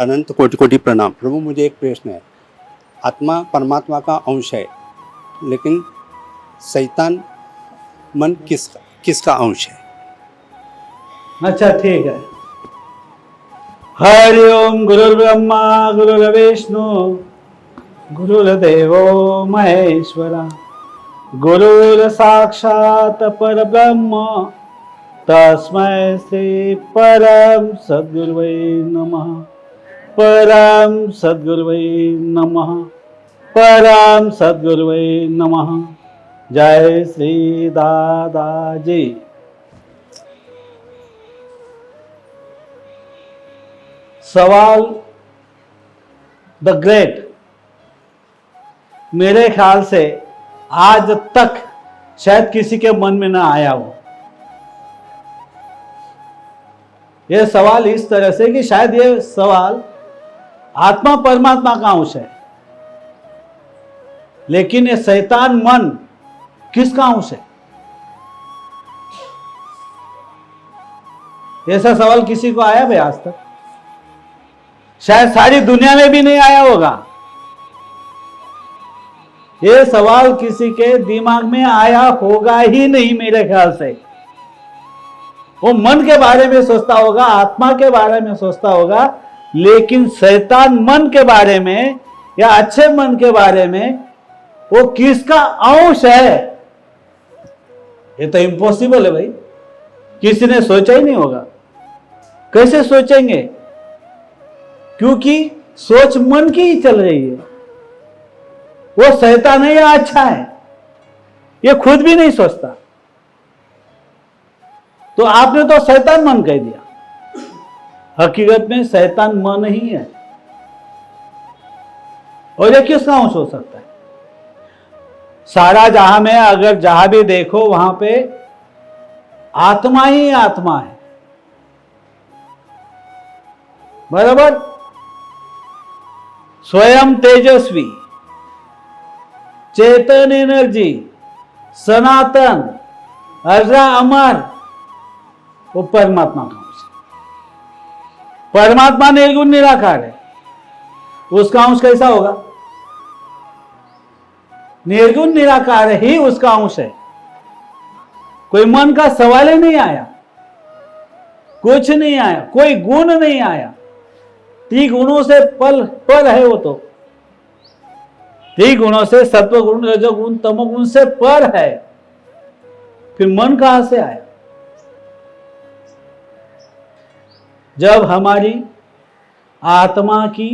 अनंत कोटि कोटि प्रणाम। प्रभु, मुझे एक प्रश्न है। आत्मा परमात्मा का अंश है, लेकिन शैतान मन किसका अंश है? अच्छा, ठीक है। हरि ओम। गुरुर्ब्रह्मा गुरुर्विष्णु गुरुर्देवो महेश्वरा, गुरुर् साक्षात परब्रह्म तस्मै श्री परम सद्गुरुवे नमः। परम सद्गुरुवे नमः। परम सद्गुरुवे नमः। जय श्री दादाजी। सवाल द ग्रेट मेरे ख्याल से आज तक शायद किसी के मन में ना आया हो। यह सवाल इस तरह से कि शायद यह सवाल आत्मा परमात्मा का अंश है, लेकिन यह शैतान मन किसका अंश है? ऐसा सवाल किसी को आया भाई आज तक? शायद सारी दुनिया में भी नहीं आया होगा। यह सवाल किसी के दिमाग में आया होगा ही नहीं मेरे ख्याल से। वो मन के बारे में सोचता होगा, आत्मा के बारे में सोचता होगा, लेकिन शैतान मन के बारे में या अच्छे मन के बारे में वो किसका अंश है, ये तो इम्पॉसिबल है भाई। किसी ने सोचा ही नहीं होगा। कैसे सोचेंगे? क्योंकि सोच मन की ही चल रही है। वो शैतान है या अच्छा है, ये खुद भी नहीं सोचता। तो आपने तो शैतान मन कह दिया। हकीकत में शैतान मन ही है। और ये किसका अंश हो सकता है? सारा जहां में अगर जहां भी देखो वहां पे आत्मा ही आत्मा है, बराबर। स्वयं तेजस्वी, चेतन एनर्जी, सनातन, अजरा अमर, वो परमात्मा का अंश है। परमात्मा निर्गुण निराकार है, उसका अंश कैसा होगा? निर्गुण निराकार ही उसका अंश है। कोई मन का सवाल ही नहीं आया, कुछ नहीं आया, कोई गुण नहीं आया। 3 गुणों से पर है वो तो। 3 गुणों से, सत्व गुण, रजोगुण, तमोगुण से पर है। फिर मन कहां से आया? जब हमारी आत्मा की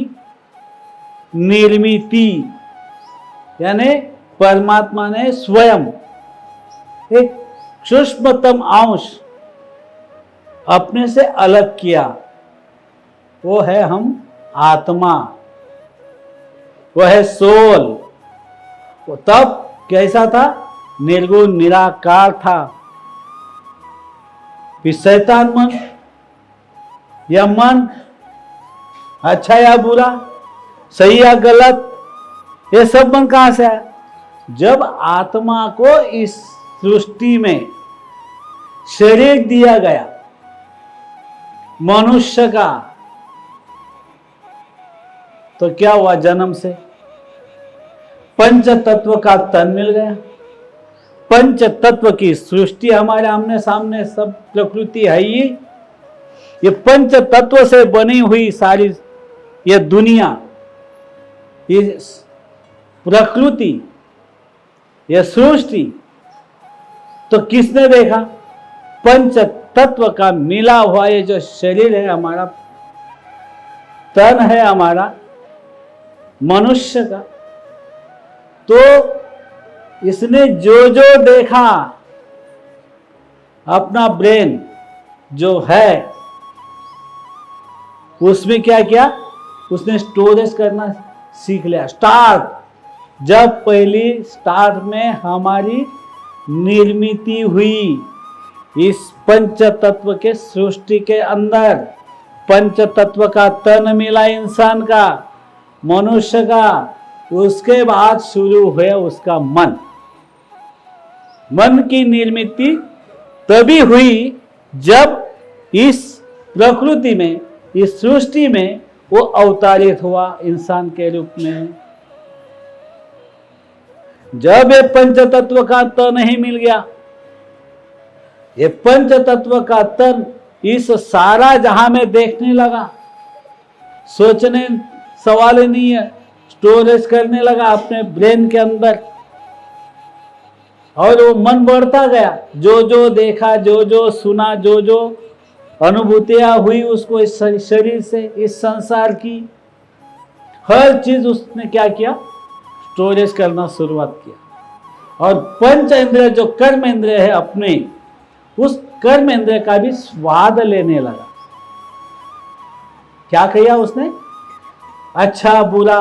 निर्मिति यानी परमात्मा ने स्वयं एक सूक्ष्मतम अंश अपने से अलग किया, वो है हम आत्मा, वो है सोल। वो तब कैसा था? निर्गुण निराकार था। फिर शैतान मन या मन अच्छा या बुरा, सही या गलत, ये सब मन कहां से आया? जब आत्मा को इस सृष्टि में शरीर दिया गया मनुष्य का, तो क्या हुआ? जन्म से पंच तत्व का तन मिल गया। पंच तत्व की सृष्टि हमारे आमने सामने सब प्रकृति है ही। ये पंच तत्व से बनी हुई सारी ये दुनिया, ये प्रकृति, ये सृष्टि, तो किसने देखा? पंच तत्व का मिला हुआ ये जो शरीर है हमारा, तन है हमारा मनुष्य का, तो इसने जो जो देखा, अपना ब्रेन जो है उसमें क्या किया? उसने स्टोरेज करना सीख लिया। स्टार्ट, जब पहली स्टार्ट में हमारी निर्मिति हुई इस पंच तत्व के सृष्टि के अंदर, पंच तत्व का तन मिला इंसान का, मनुष्य का, उसके बाद शुरू हुआ उसका मन। मन की निर्मिति तभी हुई जब इस प्रकृति में, इस सृष्टि में वो अवतारित हुआ इंसान के रूप में। जब ये पंच तत्व का तन नहीं मिल गया, ये पंच तत्व का तन इस सारा जहां में देखने लगा, सोचने सवाल ही नहीं है, स्टोरेज करने लगा अपने ब्रेन के अंदर, और वो मन बढ़ता गया। जो जो देखा, जो जो सुना, जो जो अनुभूतियां हुई उसको इस शरीर से, इस संसार की हर चीज उसने क्या किया, स्टोरेज करना शुरुआत किया। और पंच इंद्रिय जो कर्म इंद्रिय है अपने, उस कर्म इंद्रिय का भी स्वाद लेने लगा। क्या किया उसने, अच्छा बुरा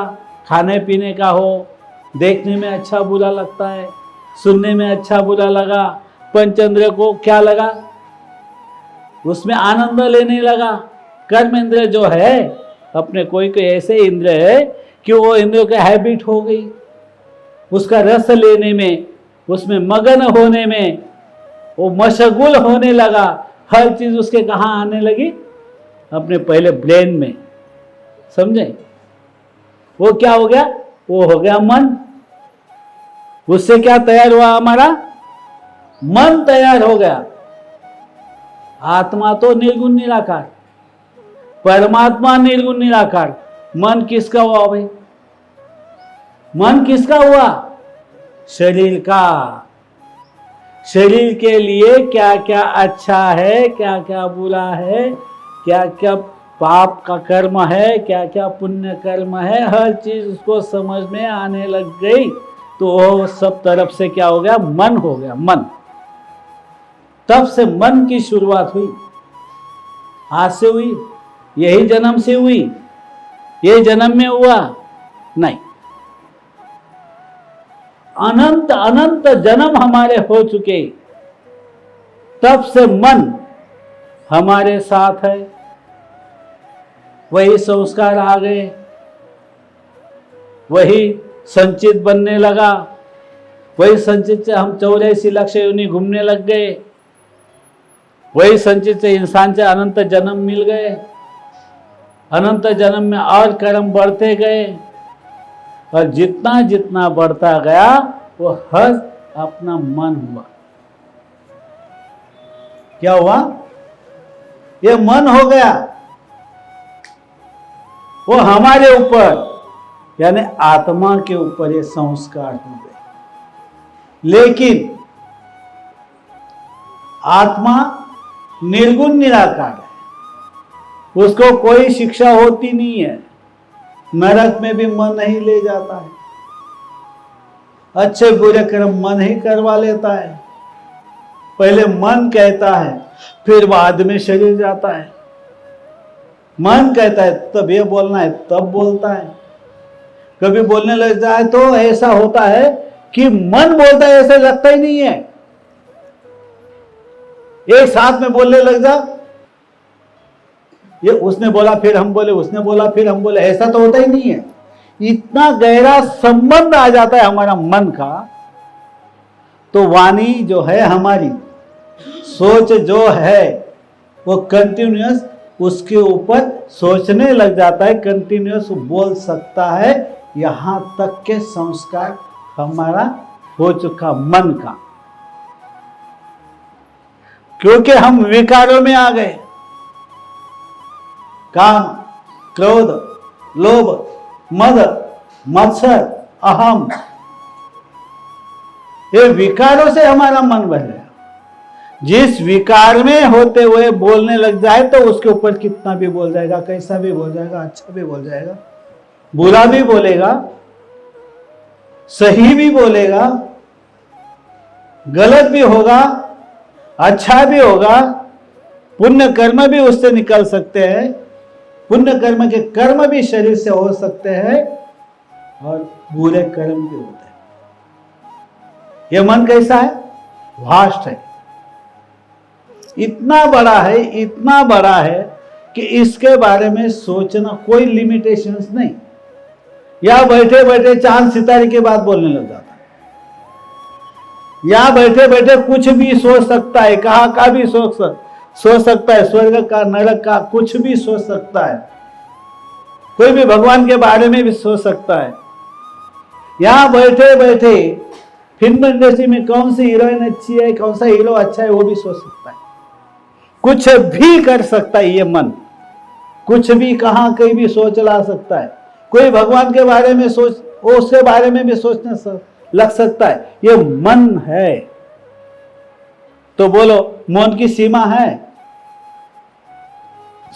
खाने पीने का हो, देखने में अच्छा बुरा लगता है, सुनने में अच्छा बुरा लगा, पंचेंद्रिय को क्या लगा, उसमें आनंद लेने लगा। कर्म इंद्रिय जो है अपने, कोई कोई ऐसे इंद्रिय है कि वो इंद्रियों की हैबिट हो गई, उसका रस लेने में, उसमें मगन होने में वो मशगुल होने लगा। हर चीज उसके कहाँ आने लगी, अपने पहले ब्रेन में, समझे। वो क्या हो गया, वो हो गया मन। उससे क्या तैयार हुआ, हमारा मन तैयार हो गया। आत्मा तो निर्गुण निराकार, परमात्मा निर्गुण निराकार, मन किसका हुआ भाई, मन किसका हुआ, शरीर का। शरीर के लिए क्या क्या अच्छा है, क्या क्या बुरा है, क्या क्या पाप का कर्म है, क्या क्या पुण्य कर्म है, हर चीज उसको समझ में आने लग गई। तो वो सब तरफ से क्या हो गया, मन हो गया, मन। तब से मन की शुरुआत हुई। आज से हुई, यही जन्म से हुई, यही जन्म में हुआ नहीं, अनंत अनंत जन्म हमारे हो चुके। तब से मन हमारे साथ है, वही संस्कार आ गए, वही संचित बनने लगा, वही संचित से हम 84 लाख योनि घूमने लग गए, वही संचित से इंसान से अनंत जन्म मिल गए, अनंत जन्म में और कर्म बढ़ते गए, और जितना जितना बढ़ता गया वो हर अपना मन हुआ। क्या हुआ, ये मन हो गया, वो हमारे ऊपर यानी आत्मा के ऊपर ये संस्कार हो गए। लेकिन आत्मा निर्गुण निराकार है, उसको कोई शिक्षा होती नहीं है, नरक में भी मन नहीं ले जाता है, अच्छे बुरे कर्म मन ही करवा लेता है। पहले मन कहता है, फिर बाद में शरीर जाता है। मन कहता है तब ये बोलना है, तब बोलता है। कभी बोलने लग जाए तो ऐसा होता है कि मन बोलता है, ऐसा लगता ही नहीं है। एक साथ में बोलने लग जा, ये उसने बोला फिर हम बोले, उसने बोला फिर हम बोले, ऐसा तो होता ही नहीं है। इतना गहरा संबंध आ जाता है हमारा मन का। तो वाणी जो है हमारी, सोच जो है वो कंटिन्यूअस उसके ऊपर सोचने लग जाता है, कंटिन्यूअस बोल सकता है, यहां तक के संस्कार हमारा हो चुका मन का। क्योंकि हम विकारों में आ गए, काम, क्रोध, लोभ, मद, मत्सर, अहम, ये विकारों से हमारा मन बन गया। जिस विकार में होते हुए बोलने लग जाए तो उसके ऊपर कितना भी बोल जाएगा, कैसा भी बोल जाएगा, अच्छा भी बोल जाएगा, बुरा भी बोलेगा, सही भी बोलेगा, गलत भी होगा, अच्छा भी होगा, पुण्य कर्म भी उससे निकल सकते हैं, पुण्य कर्म के कर्म भी शरीर से हो सकते हैं, और बुरे कर्म भी होते हैं। यह मन कैसा है, वास्ट है, इतना बड़ा है, इतना बड़ा है कि इसके बारे में सोचना कोई लिमिटेशंस नहीं। या बैठे बैठे चांद सितारे की बात बोलने लग जाता है, या बैठे बैठे कुछ भी सोच सकता है, कहाँ का भी सोच सकता है, स्वर्ग का, नरक का, कुछ भी सोच सकता है। कोई भी भगवान के बारे में भी सोच सकता है। यहां बैठे बैठे फिल्म इंडस्ट्री में कौन सी हीरोइन अच्छी है, कौन सा हीरो अच्छा है, वो भी सोच सकता है। कुछ भी कर सकता है ये मन, कुछ भी कहां कहीं भी सोच ला सकता है। कोई भगवान के बारे में सोच, उसके बारे में भी सोचने लग सकता है। ये मन है। तो बोलो, मन की सीमा है?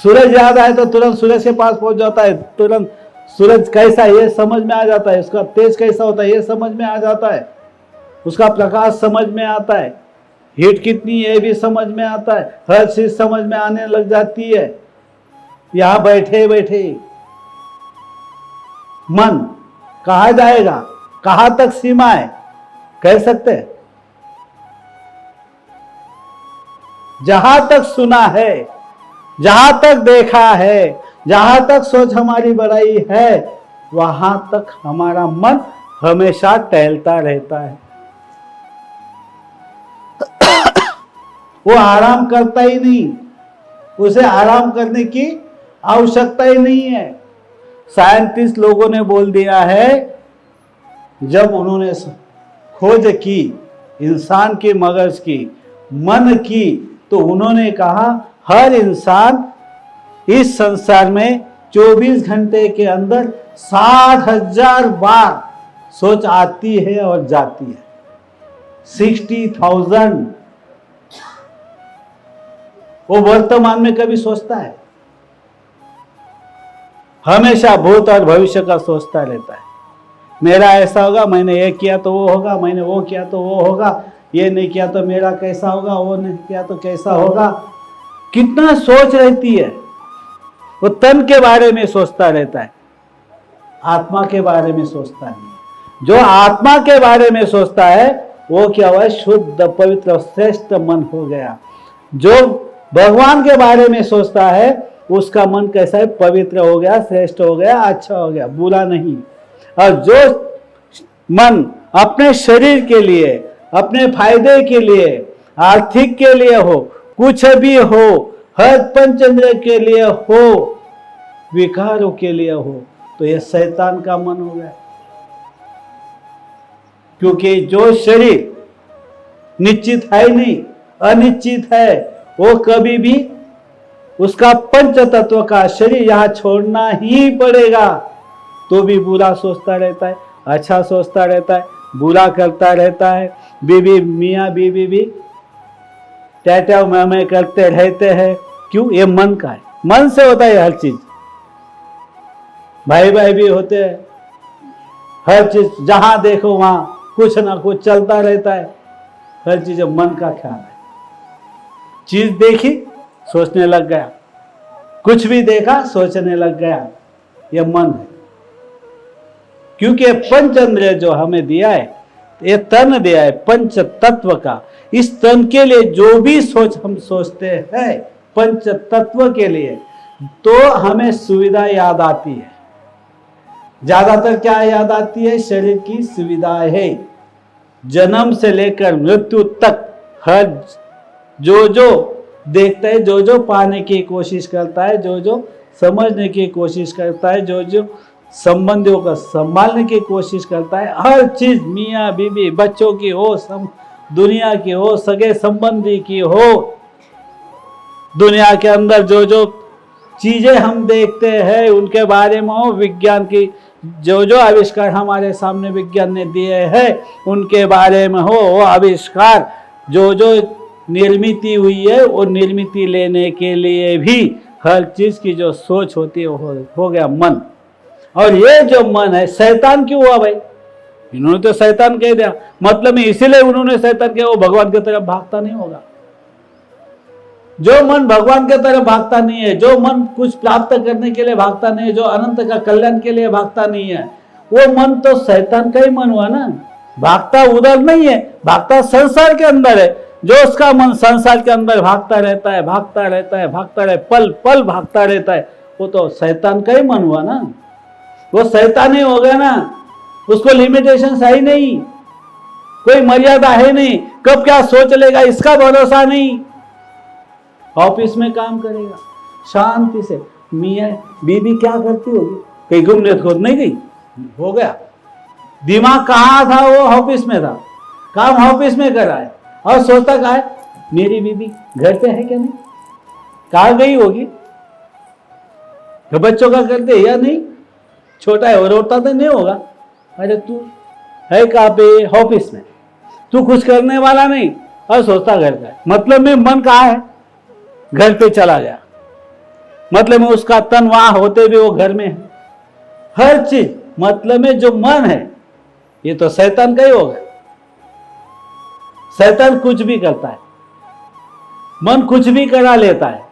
सूरज याद आए तो तुरंत सूरज के पास पहुंच जाता है, तुरंत सूरज कैसा है ये समझ में आ जाता है, उसका तेज कैसा होता है ये समझ में आ जाता है, उसका प्रकाश समझ में आता है, हीट कितनी है ये भी समझ में आता है, हर चीज समझ में आने लग जाती है। यहां बैठे बैठे मन कहा जाएगा, कहां तक सीमा है कह सकते हैं? जहां तक सुना है, जहां तक देखा है, जहां तक सोच हमारी बढ़ाई है, वहां तक हमारा मन हमेशा टहलता रहता है। वो आराम करता ही नहीं, उसे आराम करने की आवश्यकता ही नहीं है। साइंटिस्ट लोगों ने बोल दिया है, जब उन्होंने खोज की इंसान के मगज की, मन की, तो उन्होंने कहा हर इंसान इस संसार में 24 घंटे के अंदर 60,000 बार सोच आती है और जाती है। 60,000। वो वर्तमान में कभी सोचता है? हमेशा भूत और भविष्य का सोचता रहता है। मेरा ऐसा होगा, मैंने ये किया तो वो होगा, मैंने वो किया तो वो होगा, ये नहीं किया तो मेरा कैसा होगा, वो नहीं किया तो कैसा होगा। कितना सोच रहती है। वो तन के बारे में सोचता रहता है, आत्मा के बारे में सोचता नहीं। जो आत्मा के बारे में सोचता है वो क्या हुआ? शुद्ध पवित्र श्रेष्ठ मन हो गया। जो भगवान के बारे में सोचता है उसका मन कैसा है? पवित्र हो गया, श्रेष्ठ हो गया, अच्छा हो गया, बुरा नहीं। और जो मन अपने शरीर के लिए, अपने फायदे के लिए, आर्थिक के लिए हो, कुछ भी हो, हर पंचेंद्रिय के लिए हो, विकारों के लिए हो, तो यह शैतान का मन हो गया। क्योंकि जो शरीर निश्चित है नहीं, अनिश्चित है, वो कभी भी उसका पंच तत्व का शरीर यहां छोड़ना ही पड़ेगा। तो भी बुरा सोचता रहता है, अच्छा सोचता रहता है, बुरा करता रहता है। बीबी मियाँ बीबी भी टैटा मैं करते रहते हैं। क्यों? ये मन का है, मन से होता है हर चीज। भाई भाई भी होते हैं, हर चीज जहां देखो वहां कुछ ना कुछ चलता रहता है। हर चीज मन का ख्याल है। चीज देखी सोचने लग गया, कुछ भी देखा सोचने लग गया, यह मन है। क्योंकि पंचेंद्रिय जो हमें दिया है, ये तन दिया है पंच तत्व का। इस तन के लिए जो भी सोच हम सोचते हैं पंच तत्व के लिए, तो हमें सुविधा याद आती है। ज्यादातर क्या याद आती है? शरीर की सुविधा है। जन्म से लेकर मृत्यु तक हर जो देखता है, जो पाने की कोशिश करता है, जो समझने की कोशिश करता है, जो संबंधियों का संभालने की कोशिश करता है, हर चीज मियाँ बीबी, बच्चों की हो, दुनिया की हो, सगे संबंधी की हो, दुनिया के अंदर जो चीजें हम देखते हैं उनके बारे में हो, विज्ञान की जो आविष्कार हमारे सामने विज्ञान ने दिए हैं उनके बारे में हो, वो आविष्कार जो निर्मित हुई है, वो निर्मित लेने के लिए भी हर चीज की जो सोच होती है हो गया मन। और ये जो मन है, शैतान क्यों हुआ भाई? इन्होंने तो शैतान कह दिया, मतलब में इसीलिए उन्होंने शैतान किया। वो भगवान की तरफ भागता नहीं होगा। जो मन भगवान की तरफ भागता नहीं है, जो मन कुछ प्राप्त करने के लिए भागता नहीं है, जो अनंत का कल्याण के लिए भागता नहीं है, वो मन तो शैतान का ही मन हुआ ना। भागता उधर नहीं है, भागता संसार के अंदर है। जो उसका मन संसार के अंदर भागता रहता है, भागता रहता है, भागता रहे, पल पल भागता रहता है, वो तो शैतान का ही मन हुआ ना। वो शैतान ही हो गया ना। उसको लिमिटेशन है ही नहीं, कोई मर्यादा है नहीं। कब क्या सोच लेगा इसका भरोसा नहीं। ऑफिस में काम करेगा शांति से, मियाँ बीबी क्या करती होगी, कहीं घूमने तो नहीं गई, हो गया। दिमाग कहाँ था, वो ऑफिस में था, काम ऑफिस में कर रहा है और सोचता कहा है मेरी बीबी घर पे है क्या नहीं, कहाँ गई होगी, तो बच्चों का करते या नहीं, छोटा है और रोता तो नहीं होगा। अरे तू है कहाँ पे, ऑफिस में, तू कुछ करने वाला नहीं और सोचता घर का है। मतलब में मन कहाँ है, घर पे चला गया, मतलब में उसका तन वहां होते हुए वो घर में है। हर चीज मतलब में जो मन है ये तो शैतान का ही होगा। शैतान कुछ भी करता है, मन कुछ भी करा लेता है,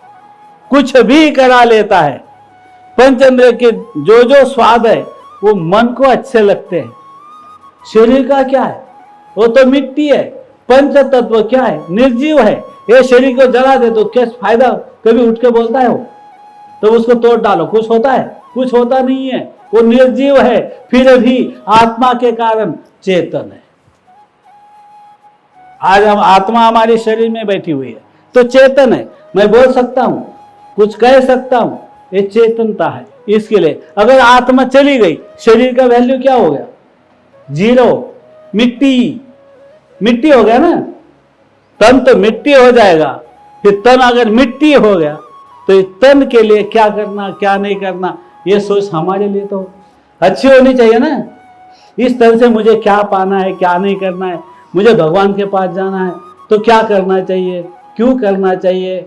कुछ भी करा लेता है। पंचेंद्रिय के जो जो स्वाद है वो मन को अच्छे लगते हैं। शरीर का क्या है, वो तो मिट्टी है। पंच तत्व क्या है, निर्जीव है। ये शरीर को जला दे तो क्या फायदा, कभी उठ के बोलता है वो, तो उसको तोड़ डालो, कुछ होता है, कुछ होता नहीं है, वो निर्जीव है, फिर भी आत्मा के कारण चेतन है। आज हम आत्मा हमारे शरीर में बैठी हुई है तो चेतन है, मैं बोल सकता हूं, कुछ कह सकता हूं, ये चेतनता है। इसके लिए अगर आत्मा चली गई शरीर का वैल्यू क्या हो गया, जीरो, मिट्टी, मिट्टी हो गया ना। तन तो मिट्टी हो जाएगा, फिर तन अगर मिट्टी हो गया तो इस तन के लिए क्या करना क्या नहीं करना ये सोच हमारे लिए तो अच्छी होनी चाहिए ना। इस तरह से मुझे क्या पाना है क्या नहीं करना है, मुझे भगवान के पास जाना है तो क्या करना चाहिए, क्यों करना चाहिए,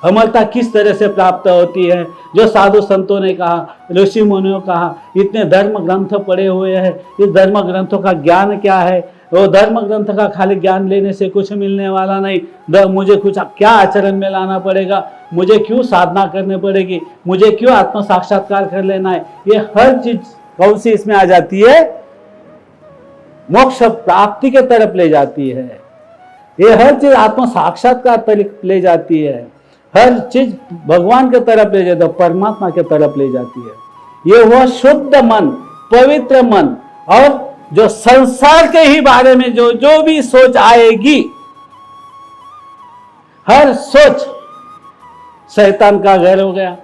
अमरता किस तरह से प्राप्त होती है। जो साधु संतों ने कहा, ऋषि मुनियों कहा, इतने धर्म ग्रंथ पढ़े हुए हैं, इस धर्म ग्रंथों का ज्ञान क्या है, वो धर्म ग्रंथ का खाली ज्ञान लेने से कुछ मिलने वाला नहीं। मुझे कुछ क्या आचरण में लाना पड़ेगा, मुझे क्यों साधना करनी पड़ेगी, मुझे क्यों आत्म साक्षात्कार कर लेना है, ये हर चीज कौन सी इसमें आ जाती है, मोक्ष प्राप्ति के तरफ ले जाती है। ये हर चीज आत्म साक्षात्कार तरफ ले जाती है, हर चीज भगवान के तरफ ले जाती है, परमात्मा के तरफ ले जाती है। ये हुआ शुद्ध मन, पवित्र मन। और जो संसार के ही बारे में जो जो भी सोच आएगी, हर सोच शैतान का घर हो गया।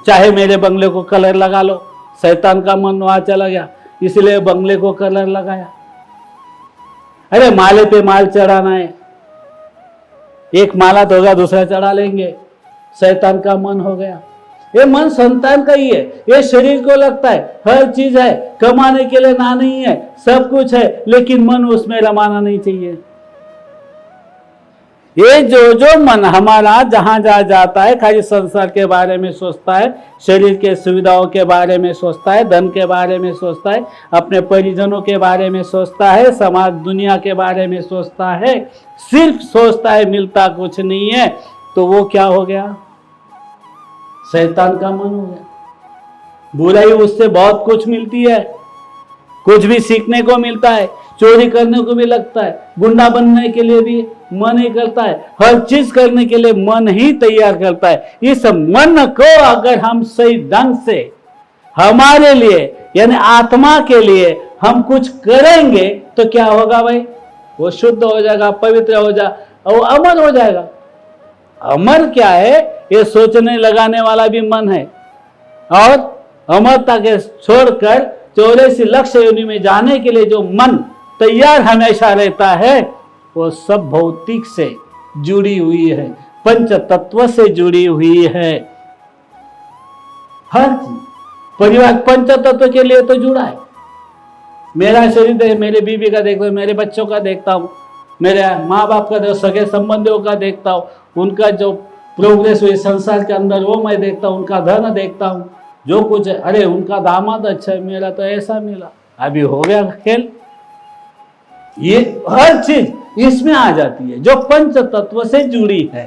चाहे मेरे बंगले को कलर लगा लो, शैतान का मन वहां चला गया, इसलिए बंगले को कलर लगाया। अरे माले पे माल चढ़ाना है, एक माला तो होगा दूसरा चढ़ा लेंगे, शैतान का मन हो गया। ये मन संतान का ही है, ये शरीर को लगता है हर चीज है, कमाने के लिए ना नहीं है, सब कुछ है, लेकिन मन उसमें रमाना नहीं चाहिए। ये जो जो मन हमारा जहां जहां जाता है खाली संसार के बारे में सोचता है, शरीर के सुविधाओं के बारे में सोचता है, धन के बारे में सोचता है, अपने परिजनों के बारे में सोचता है, समाज दुनिया के बारे में सोचता है, सिर्फ सोचता है, मिलता कुछ नहीं है, तो वो क्या हो गया, शैतान का मन हो गया। बुराई उससे बहुत कुछ मिलती है, कुछ भी सीखने को मिलता है, चोरी करने को भी लगता है, गुंडा बनने के लिए भी मन ही करता है, हर चीज करने के लिए मन ही तैयार करता है। इस मन को अगर हम सही ढंग से हमारे लिए यानी आत्मा के लिए हम कुछ करेंगे तो क्या होगा भाई, वो शुद्ध हो जाएगा, पवित्र हो जाएगा, वो अमर हो जाएगा। अमर क्या है, ये सोचने लगाने वाला भी मन है, और अमरता के छोड़कर 84 लक्ष योनि में जाने के लिए जो मन तैयार हमेशा रहता है, वो सब भौतिक से जुड़ी हुई है, पंच तत्व से जुड़ी हुई है। हर परिवार पंच तत्व के लिए तो जुड़ा है। मेरा शरीर देख, मेरे बीवी का देखता हूँ, मेरे बच्चों का देखता हूँ, मेरे माँ बाप का, सगे संबंधियों का देखता हूँ, उनका जो प्रोग्रेस हुई संसार के अंदर वो मैं देखता हूँ, उनका धन देखता हूँ, जो कुछ है, अरे उनका दामाद अच्छा है, मेरा तो ऐसा मिला, अभी हो गया खेल। ये हर चीज इसमें आ जाती है जो पंच तत्व से जुड़ी है,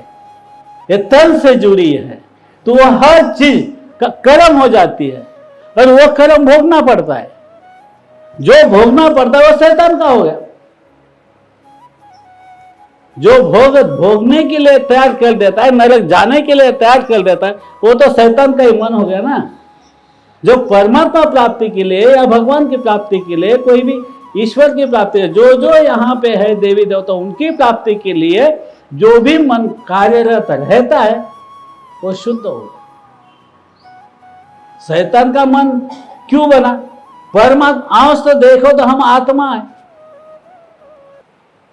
ये तन से जुड़ी है, तो वो हर चीज का कर्म हो जाती है, और वो कर्म भोगना पड़ता है। जो भोगना पड़ता है वो शैतान का हो गया। जो भोगने के लिए तैयार कर देता है, नरक जाने के लिए तैयार कर देता है, वो तो शैतान का ही मन हो गया ना। जो परमात्मा प्राप्ति के लिए या भगवान की प्राप्ति के लिए, कोई भी ईश्वर की प्राप्ति है, जो जो यहाँ पे है देवी देवता, उनकी प्राप्ति के लिए जो भी मन कार्यरत रहता है वो शुद्ध होगा। शैतान का मन क्यों बना? परमात्मा अंश तो देखो तो हम आत्मा है,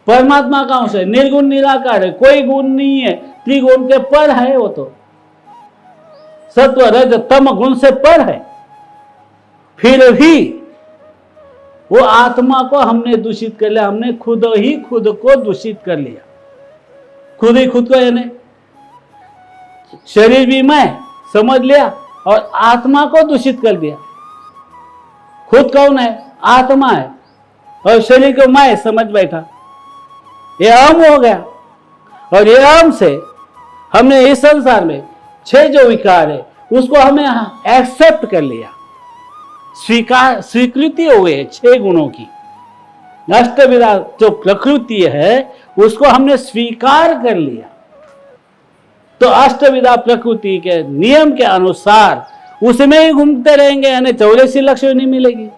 परमात्मा का अंश है, निर्गुण निराकार है, कोई गुण नहीं है, त्रिगुण के पर है। वो तो सत्व रज तम गुण से पर है, फिर भी वो आत्मा को हमने दूषित कर लिया। हमने खुद ही खुद को दूषित कर लिया, खुद ही खुद को, यानी शरीर भी मैं समझ लिया और आत्मा को दूषित कर दिया। खुद कौन है? आत्मा है, और शरीर को मैं समझ बैठा, ये अहम हो गया। और ये अहम से हमने इस संसार में 6 जो विकार है उसको हमें एक्सेप्ट कर लिया, स्वीकृति हो गई 6 गुणों की। अष्टविधा जो प्रकृति है उसको हमने स्वीकार कर लिया। तो अष्टविधा प्रकृति के नियम के अनुसार उसमें ही घूमते रहेंगे, यानी 84 लक्ष्य नहीं मिलेगी।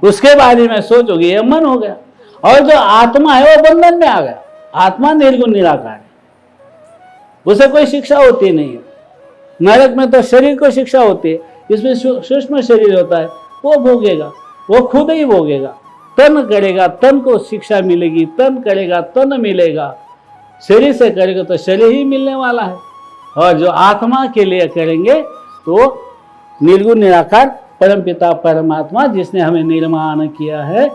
उसके बारे में सोचोगे, ये मन हो गया। और जो आत्मा है वो बंधन में आ गया। आत्मा निर्गुण निराकार है, उसे कोई शिक्षा होती नहीं है। नरक में तो शरीर को शिक्षा होती है, इसमें सूक्ष्म शरीर होता है, वो भोगेगा, वो खुद ही भोगेगा। तन करेगा तन को शिक्षा मिलेगी, तन करेगा तन मिलेगा, शरीर से करेगा तो शरीर ही मिलने वाला है। और जो आत्मा के लिए करेंगे तो निर्गुण निराकार परमपिता परमात्मा जिसने हमें निर्माण किया है,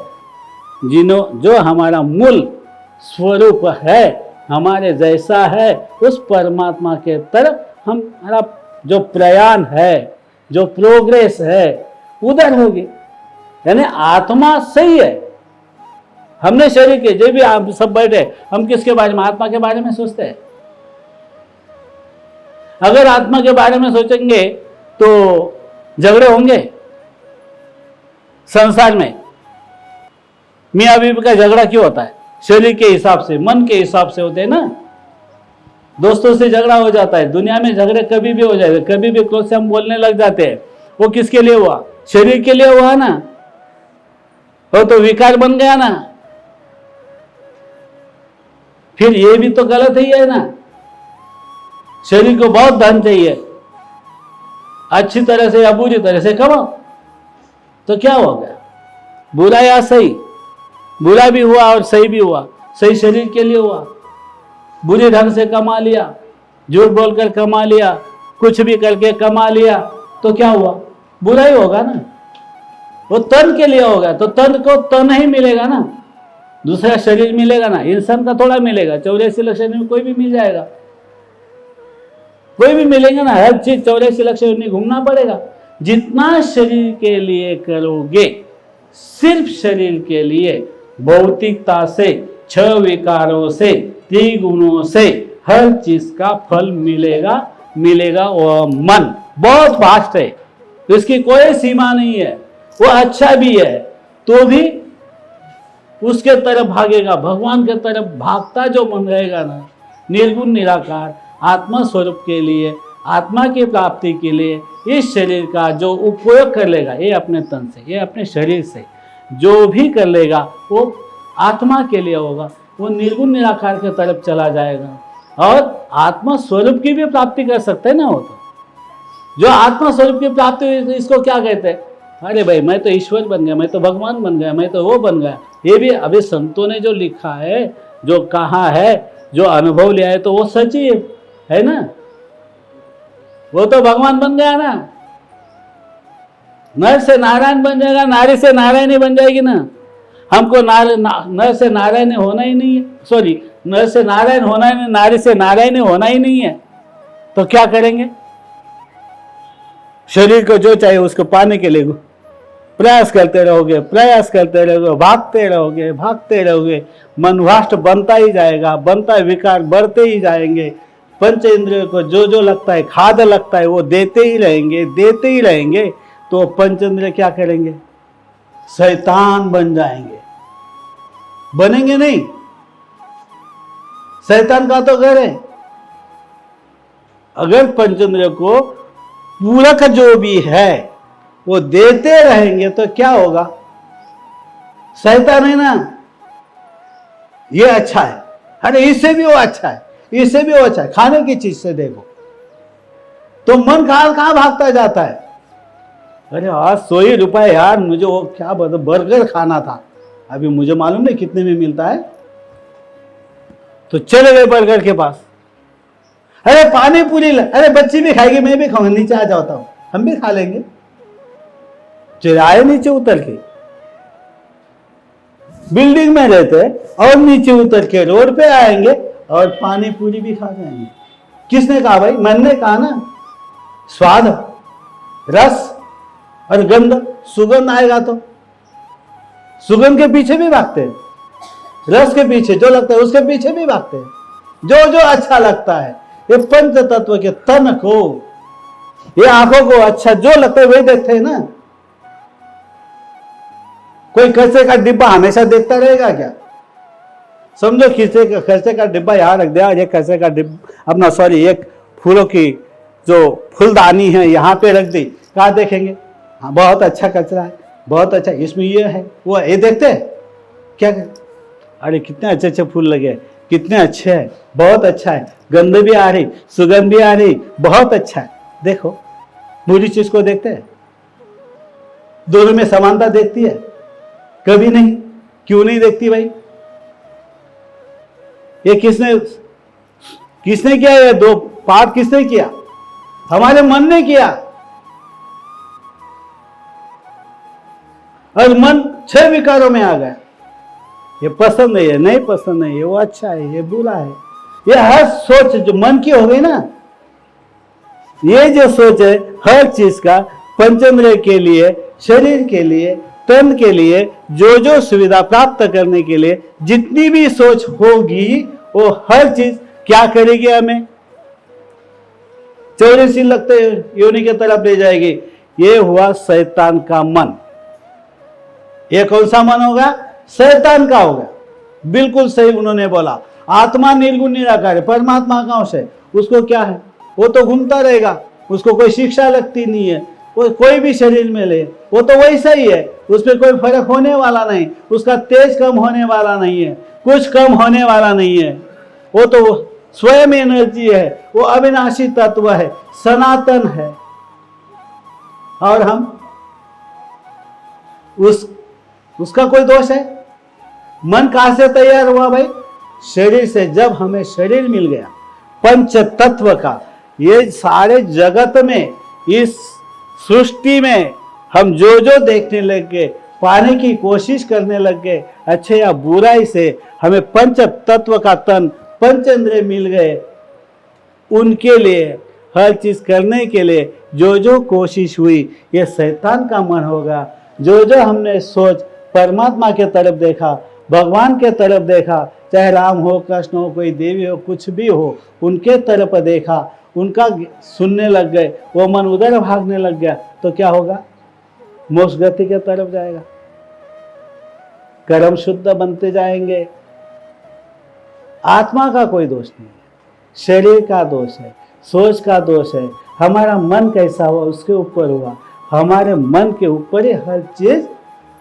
जो हमारा मूल स्वरूप है, हमारे जैसा है, उस परमात्मा के तरफ हमारा जो प्रयाण है, जो प्रोग्रेस है, उधर होगी। यानी आत्मा सही है। हमने शरीर के जो भी आप सब बैठे, हम किसके बारे में? आत्मा के बारे में सोचते हैं। अगर आत्मा के बारे में सोचेंगे तो झगड़े होंगे संसार में। मियाँ बीवी का झगड़ा क्यों होता है? शरीर के हिसाब से, मन के हिसाब से होते हैं ना। दोस्तों से झगड़ा हो जाता है, दुनिया में झगड़े कभी भी हो जाते, कभी भी क्रोध से हम बोलने लग जाते हैं। वो किसके लिए हुआ? शरीर के लिए हुआ ना। वो तो विकार बन गया ना। फिर ये भी तो गलत ही है ना। शरीर को बहुत धन चाहिए, अच्छी तरह से या बुरी तरह से कमाओ, तो क्या हो गया? बुरा या सही? बुरा भी हुआ और सही भी हुआ। सही शरीर के लिए हुआ, बुरे ढंग से कमा लिया, झूठ बोलकर कमा लिया, कुछ भी करके कमा लिया, तो क्या हुआ? बुरा ही होगा ना। वो तन के लिए होगा तो तन को तन ही मिलेगा ना, दूसरा शरीर मिलेगा ना। इंसान का थोड़ा मिलेगा, 84 लक्ष्य में कोई भी मिल जाएगा, कोई भी मिलेगा ना। हर चीज 84 लक्ष्य में घूमना पड़ेगा। जितना शरीर के लिए करोगे, सिर्फ शरीर के लिए, भौतिकता से, 6 विकारों से, त्रिगुणों से हर चीज का फल मिलेगा। वो मन बहुत वास्ट है, इसकी कोई सीमा नहीं है। वो अच्छा भी है तो भी उसके तरफ भागेगा, भगवान के तरफ भागता जो मन रहेगा ना, निर्गुण निराकार आत्मा स्वरूप के लिए, आत्मा की प्राप्ति के लिए इस शरीर का जो उपयोग कर लेगा, ये अपने तन से, ये अपने शरीर से जो भी कर लेगा वो आत्मा के लिए होगा। वो निर्गुण निराकार के तरफ चला जाएगा और आत्मा स्वरूप की भी प्राप्ति कर सकते हैं ना। वो तो जो आत्मा स्वरूप की प्राप्ति हुई, इसको क्या कहते हैं? अरे भाई मैं तो ईश्वर बन गया, मैं तो भगवान बन गया, मैं तो वो बन गया। ये भी अभी संतों ने जो लिखा है, जो कहा है, जो अनुभव लिया है, तो वो सच ही है ना। वो तो भगवान बन गया ना। नर से नारायण बन जाएगा, नारी से नारायणी बन जाएगी ना। हमको नर से नारायण होना ही नहीं है, सॉरी, नर से नारायण होना ही नहीं, नारी से नारायण होना ही नहीं है। तो क्या करेंगे? शरीर को जो चाहिए उसको पाने के लिए प्रयास करते रहोगे, भागते रहोगे। मन वाष्ट बनता ही जाएगा, विकार बढ़ते ही जाएंगे। पंच इंद्रियों को जो लगता है, खाद लगता है, वो देते ही रहेंगे। तो पंच इंद्रिय क्या करेंगे? शैतान बन जाएंगे। बनेंगे नहीं? शैतान का तो घर है। अगर पंच इंद्रियों को पूरक जो भी है वो देते रहेंगे तो क्या होगा? शैतान है ना, ये अच्छा है, अरे इससे भी वो अच्छा है, इससे भी वो अच्छा है। खाने की चीज से देखो, तो मन कहाँ कहाँ भागता जाता है। अरे आज 100 ही रुपए यार, मुझे वो क्या बर्गर खाना था, अभी मुझे मालूम नहीं कितने में मिलता है, तो चले गए बर्गर के पास। अरे पानी पूरी, अरे बच्ची भी खाएगी, मैं भी खाऊंगा, नीचे आ जाता हूं, हम भी खा लेंगे। चले आए नीचे उतर के, बिल्डिंग में रहते और नीचे उतर के रोड पे आएंगे और पानी पूरी भी खा जाएंगे। किसने कहा भाई? मन ने कहा ना। स्वाद, रस और गंध, सुगंध आएगा तो सुगंध के पीछे भी भागते हैं, रस के पीछे जो लगता है उसके पीछे भी भागते हैं, जो जो अच्छा लगता है। ये पंच तत्व के तन को, ये आंखों को अच्छा जो लगता है वही देखते हैं ना। कोई कचरे का डिब्बा हमेशा देखता रहेगा क्या? समझो कचरे का डिब्बा यहां रख दिया, ये कचरे का डिब्बा अपना सॉरी एक फूलों की जो फूलदानी है यहां पे रख दी, कहाँ देखेंगे? हाँ बहुत अच्छा कचरा है, बहुत अच्छा, इसमें ये है वो, ये देखते हैं क्या? अरे कितने अच्छे अच्छे फूल लगे, कितने अच्छे हैं, बहुत अच्छा है, गंध भी आ रही, सुगंध भी आ रही, बहुत अच्छा है। देखो बुरी चीज को देखते हैं, दोनों में समानता देखती है? कभी नहीं। क्यों नहीं देखती भाई? ये किसने किया? ये दो पाप किसने किया? हमारे मन ने किया। और मन 6 विकारों में आ गया। ये पसंद है, ये नहीं पसंद है, ये वो अच्छा है, ये बुरा है। ये हर सोच जो मन की हो गई ना, ये जो सोच है हर चीज का पंचेंद्रिय के लिए, शरीर के लिए, तन के लिए, जो जो सुविधा प्राप्त करने के लिए जितनी भी सोच होगी, वो हर चीज क्या करेगी? हमें 84 लगते योनि के तरफ ले जाएगी। ये हुआ शैतान का मन। ये कौन सा मन होगा? शैतान का होगा। बिल्कुल सही उन्होंने बोला। आत्मा निर्गुण निराकार है, परमात्मा का अंश है। उसको क्या है? वो तो घूमता रहेगा, उसको कोई शिक्षा लगती नहीं है। वो कोई भी शरीर में ले, वो तो वैसा ही है, उसमें कोई फर्क होने वाला नहीं, उसका तेज कम होने वाला नहीं है, कुछ कम होने वाला नहीं है। वो तो स्वयं एनर्जी है, वो अविनाशी तत्व है, सनातन है। और हम उसका कोई दोष है? मन कहां से तैयार हुआ भाई? शरीर से। जब हमें शरीर मिल गया पंच तत्व का, ये सारे जगत में, इस सृष्टि में हम जो जो देखने लग गए, पाने की कोशिश करने लग गए, अच्छे या बुराई से हमें पंच तत्व का तन, पंचेंद्रिय मिल गए। उनके लिए हर चीज करने के लिए जो जो कोशिश हुई, ये शैतान का मन होगा। जो जो हमने सोच परमात्मा के तरफ देखा, भगवान के तरफ देखा, चाहे राम हो, कृष्ण हो, कोई देवी हो, कुछ भी हो, उनके तरफ देखा, उनका सुनने लग गए, वो मन उधर भागने लग गया, तो क्या होगा? मोक्ष गति के तरफ जाएगा। कर्म शुद्ध बनते जाएंगे। आत्मा का कोई दोष नहीं है, शरीर का दोष है, सोच का दोष है। हमारा मन कैसा हुआ उसके ऊपर हुआ। हमारे मन के ऊपर ही हर चीज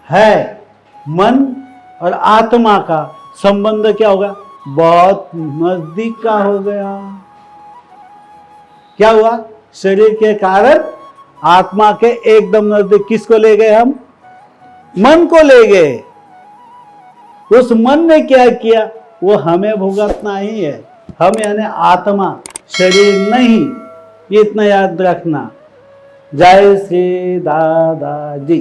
है। मन और आत्मा का संबंध क्या होगा? बहुत नजदीक का हो गया। क्या हुआ? शरीर के कारण आत्मा के एकदम नजदीक। किसको ले गए हम? मन को ले गए। उस मन ने क्या किया? वो हमें भुगतना ही है। हम यानी आत्मा, शरीर नहीं। ये इतना याद रखना। जय श्री दादाजी।